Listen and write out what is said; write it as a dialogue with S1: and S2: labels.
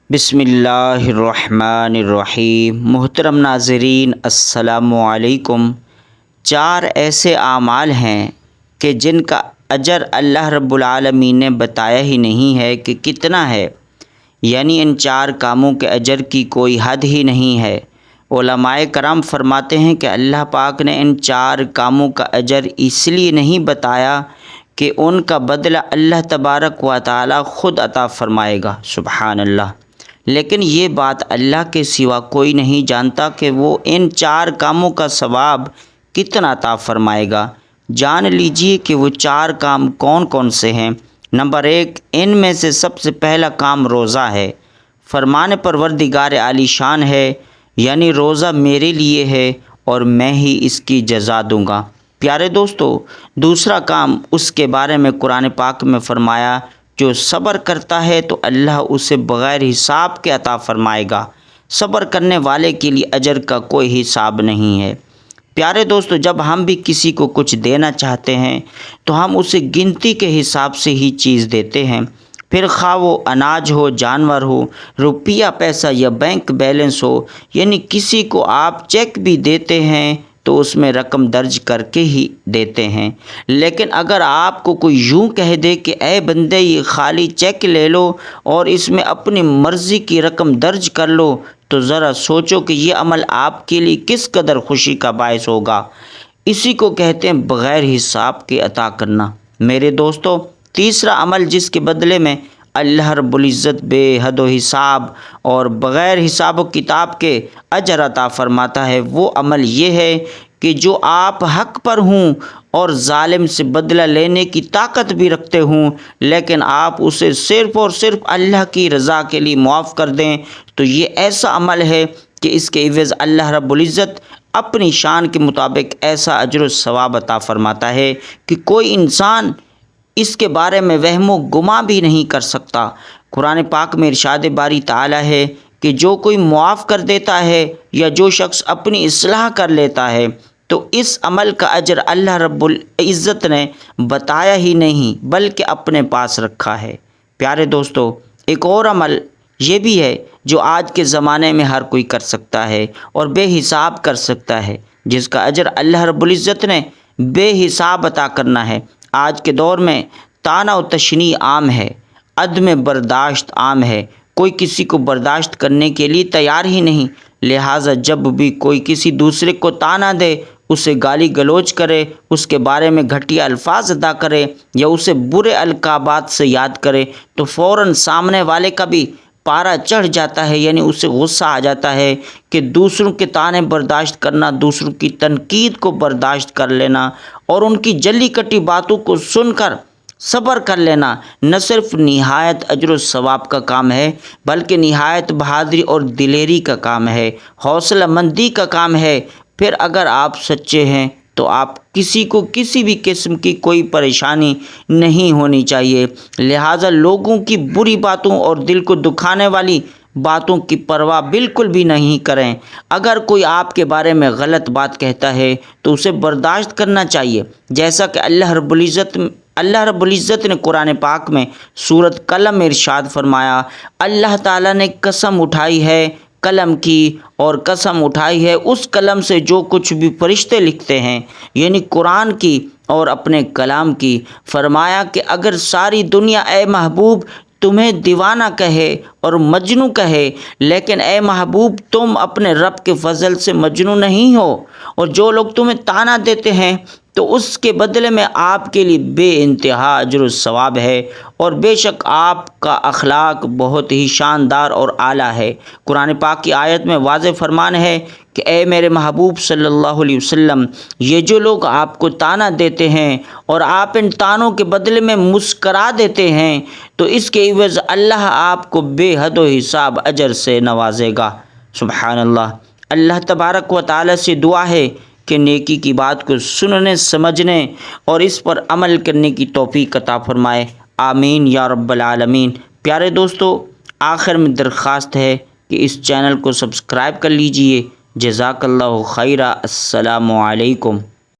S1: بسم اللہ الرحمن الرحیم۔ محترم ناظرین السلام علیکم۔ 4 ایسے اعمال ہیں کہ جن کا اجر اللہ رب العالمین نے بتایا ہی نہیں ہے کہ کتنا ہے، یعنی ان 4 کاموں کے اجر کی کوئی حد ہی نہیں ہے۔ علماء کرام فرماتے ہیں کہ اللہ پاک نے ان 4 کاموں کا اجر اس لیے نہیں بتایا کہ ان کا بدلہ اللہ تبارک و تعالی خود عطا فرمائے گا، سبحان اللہ، لیکن یہ بات اللہ کے سوا کوئی نہیں جانتا کہ وہ ان 4 کاموں کا ثواب کتنا عطا فرمائے گا۔ جان لیجئے کہ وہ 4 کام کون کون سے ہیں۔ نمبر 1، ان میں سے سب سے پہلا کام روزہ ہے۔ فرمان پروردگار عالی شان ہے، یعنی روزہ میرے لیے ہے اور میں ہی اس کی جزا دوں گا۔ پیارے دوستو، دوسرا کام اس کے بارے میں قرآن پاک میں فرمایا، جو صبر کرتا ہے تو اللہ اسے بغیر حساب کے عطا فرمائے گا۔ صبر کرنے والے کے لیے اجر کا کوئی حساب نہیں ہے۔ پیارے دوستو، جب ہم بھی کسی کو کچھ دینا چاہتے ہیں تو ہم اسے گنتی کے حساب سے ہی چیز دیتے ہیں، پھر خواہ وہ اناج ہو، جانور ہو، روپیہ پیسہ یا بینک بیلنس ہو، یعنی کسی کو آپ چیک بھی دیتے ہیں تو اس میں رقم درج کر کے ہی دیتے ہیں۔ لیکن اگر آپ کو کوئی یوں کہہ دے کہ اے بندے یہ خالی چیک لے لو اور اس میں اپنی مرضی کی رقم درج کر لو، تو ذرا سوچو کہ یہ عمل آپ کے لیے کس قدر خوشی کا باعث ہوگا۔ اسی کو کہتے ہیں بغیر حساب کے عطا کرنا۔ میرے دوستو، تیسرا عمل جس کے بدلے میں اللہ رب العزت بے حد و حساب اور بغیر حساب و کتاب کے اجر عطا فرماتا ہے، وہ عمل یہ ہے کہ جو آپ حق پر ہوں اور ظالم سے بدلہ لینے کی طاقت بھی رکھتے ہوں، لیکن آپ اسے صرف اور صرف اللہ کی رضا کے لیے معاف کر دیں، تو یہ ایسا عمل ہے کہ اس کے عوض اللہ رب العزت اپنی شان کے مطابق ایسا اجر و ثواب عطا فرماتا ہے کہ کوئی انسان اس کے بارے میں وہم و گمان بھی نہیں کر سکتا۔ قرآن پاک میں ارشاد باری تعالی ہے کہ جو کوئی معاف کر دیتا ہے یا جو شخص اپنی اصلاح کر لیتا ہے تو اس عمل کا اجر اللہ رب العزت نے بتایا ہی نہیں بلکہ اپنے پاس رکھا ہے۔ پیارے دوستو، ایک اور عمل یہ بھی ہے جو آج کے زمانے میں ہر کوئی کر سکتا ہے اور بے حساب کر سکتا ہے، جس کا اجر اللہ رب العزت نے بے حساب عطا کرنا ہے۔ آج کے دور میں طعنہ و تشنیع عام ہے، عدم برداشت عام ہے، کوئی کسی کو برداشت کرنے کے لیے تیار ہی نہیں، لہٰذا جب بھی کوئی کسی دوسرے کو طعنہ دے، اسے گالی گلوچ کرے، اس کے بارے میں گھٹیا الفاظ ادا کرے یا اسے برے القابات سے یاد کرے تو فوراً سامنے والے کا بھی پارا چڑھ جاتا ہے، یعنی اسے غصہ آ جاتا ہے کہ دوسروں کے طعنے برداشت کرنا، دوسروں کی تنقید کو برداشت کر لینا اور ان کی جلی کٹی باتوں کو سن کر صبر کر لینا نہ صرف نہایت اجر و ثواب کا کام ہے بلکہ نہایت بہادری اور دلیری کا کام ہے، حوصلہ مندی کا کام ہے۔ پھر اگر آپ سچے ہیں تو آپ کسی کو کسی بھی قسم کی کوئی پریشانی نہیں ہونی چاہیے، لہٰذا لوگوں کی بری باتوں اور دل کو دکھانے والی باتوں کی پرواہ بالکل بھی نہیں کریں۔ اگر کوئی آپ کے بارے میں غلط بات کہتا ہے تو اسے برداشت کرنا چاہیے، جیسا کہ اللہ رب العزت نے قرآن پاک میں سورۃ قلم میں ارشاد فرمایا، اللہ تعالیٰ نے قسم اٹھائی ہے قلم کی اور قسم اٹھائی ہے اس قلم سے جو کچھ بھی فرشتے لکھتے ہیں، یعنی قرآن کی اور اپنے کلام کی۔ فرمایا کہ اگر ساری دنیا اے محبوب تمہیں دیوانہ کہے اور مجنوں کہے، لیکن اے محبوب تم اپنے رب کے فضل سے مجنوں نہیں ہو، اور جو لوگ تمہیں طعنہ دیتے ہیں تو اس کے بدلے میں آپ کے لیے بے انتہا اجر و ثواب ہے، اور بے شک آپ کا اخلاق بہت ہی شاندار اور اعلیٰ ہے۔ قرآن پاک کی آیت میں واضح فرمان ہے کہ اے میرے محبوب صلی اللہ علیہ وسلم، یہ جو لوگ آپ کو طعنہ دیتے ہیں اور آپ ان طعنوں کے بدلے میں مسکرا دیتے ہیں تو اس کے عوض اللہ آپ کو بے حد و حساب اجر سے نوازے گا۔ سبحان اللہ۔ اللہ تبارک و تعالی سے دعا ہے کہ نیکی کی بات کو سننے، سمجھنے اور اس پر عمل کرنے کی توفیق عطا فرمائے، آمین یا رب العالمین۔ پیارے دوستو، آخر میں درخواست ہے کہ اس چینل کو سبسکرائب کر لیجئے۔ جزاک اللہ خیرہ۔ السلام علیکم۔